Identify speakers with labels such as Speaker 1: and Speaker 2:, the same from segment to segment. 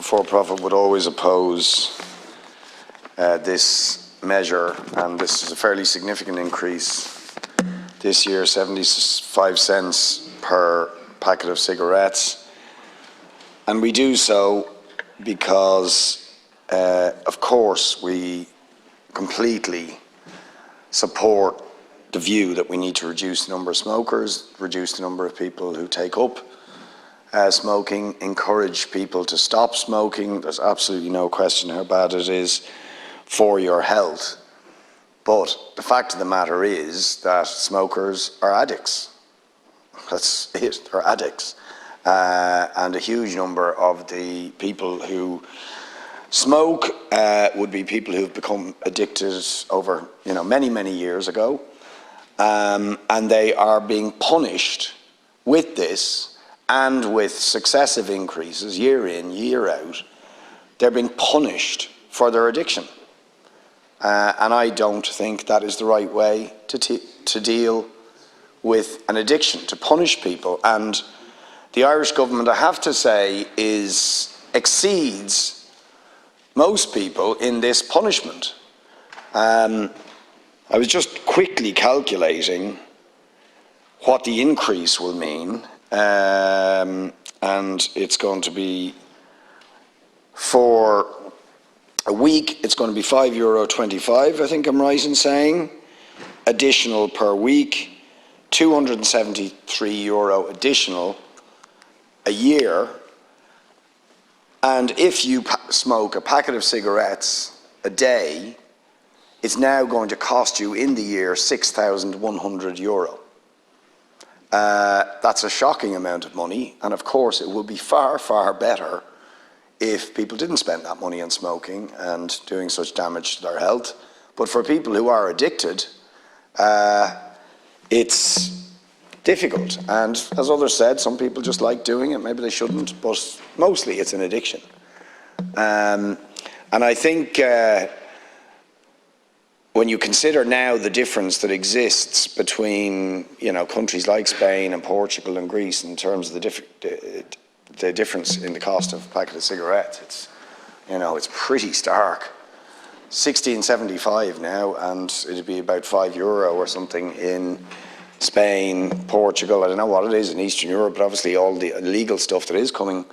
Speaker 1: for-profit would always oppose this measure, and this is a fairly significant increase this year, 75 cents per packet of cigarettes. And we do so because, of course, we completely support the view that we need to reduce the number of smokers, reduce the number of people who take up smoking, encourage people to stop smoking. There's absolutely no question how bad it is for your health. But the fact of the matter is that smokers are addicts. That's it, they're addicts. And a huge number of the people who smoke would be people who've become addicted over, many, many years ago. And they are being punished with this and with successive increases year in, year out. They're being punished for their addiction. And I don't think that is the right way to deal with an addiction, to punish people. And the Irish government, I have to say, exceeds most people in this punishment. I was just quickly calculating what the increase will mean, and it's going to be, for a week, it's going to be €5.25, I think I'm right in saying, additional per week, €273 additional a year. And if you smoke a packet of cigarettes a day, it's now going to cost you in the year €6,100. That's a shocking amount of money, and of course it would be far, far better if people didn't spend that money on smoking and doing such damage to their health. But for people who are addicted, it's difficult. And as others said, some people just like doing it, maybe they shouldn't, but mostly it's an addiction. And I think when you consider now the difference that exists between countries like Spain and Portugal and Greece in terms of the difference in the cost of a packet of cigarettes, it's pretty stark. 16.75 now, and it'd be about €5 or something in Spain, Portugal. I don't know what it is in Eastern Europe, but obviously all the illegal stuff that is coming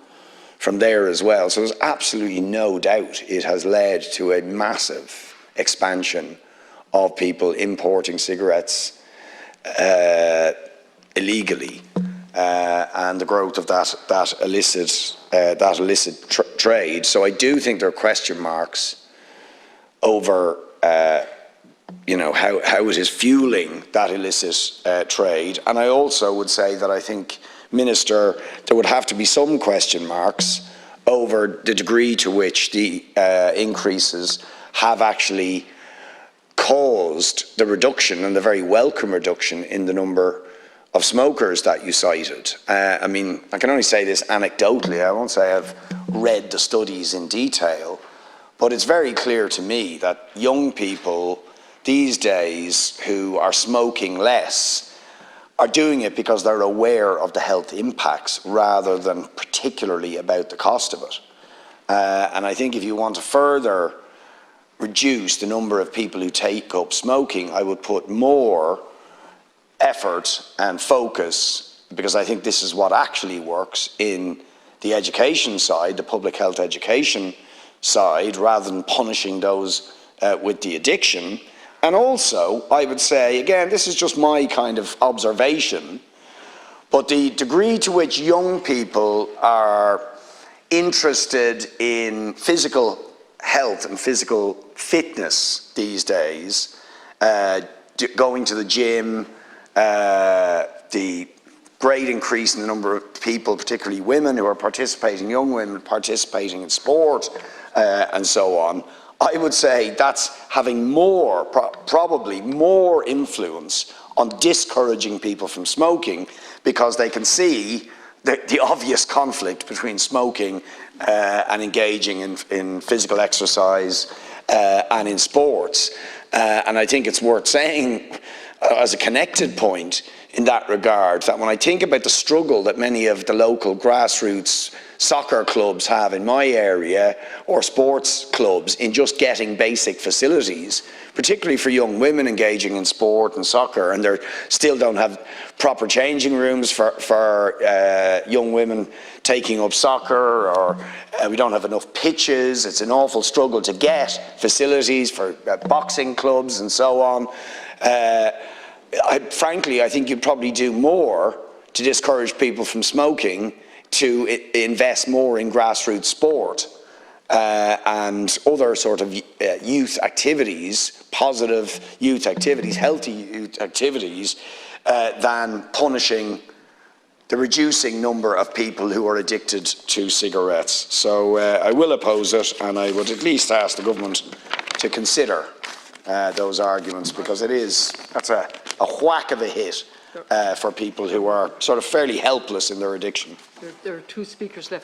Speaker 1: from there as well. So there's absolutely no doubt it has led to a massive expansion of people importing cigarettes illegally, and the growth of that illicit trade. So I do think there are question marks over how it is fueling that illicit trade. And I also would say that I think, Minister, there would have to be some question marks over the degree to which the increases have actually caused the reduction, and the very welcome reduction, in the number of smokers that you cited. I mean, I can only say this anecdotally. I won't say I've read the studies in detail, but it's very clear to me that young people these days who are smoking less are doing it because they're aware of the health impacts rather than particularly about the cost of it. And I think if you want to further reduce the number of people who take up smoking, I would put more effort and focus, because I think this is what actually works, in the education side, the public health education side, rather than punishing those with the addiction. And also, I would say, again, this is just my kind of observation, but the degree to which young people are interested in physical health and physical fitness these days, going to the gym, the great increase in the number of people, particularly women, who are participating, young women participating in sport, and so on, I would say that's having probably more influence on discouraging people from smoking, because they can see the obvious conflict between smoking and engaging in physical exercise and in sports. And I think it's worth saying, as a connected point, in that regard, that when I think about the struggle that many of the local grassroots soccer clubs have in my area, or sports clubs, in just getting basic facilities, particularly for young women engaging in sport and soccer, and they still don't have proper changing rooms for young women taking up soccer, or we don't have enough pitches. It's an awful struggle to get facilities for boxing clubs and so on. Frankly, I think you'd probably do more to discourage people from smoking, to invest more in grassroots sport and other sort of youth activities, positive youth activities, healthy youth activities, than punishing the reducing number of people who are addicted to cigarettes. So I will oppose it, and I would at least ask the government to consider those arguments, because that's a whack of a hit for people who are sort of fairly helpless in their addiction.
Speaker 2: There are 2 speakers left.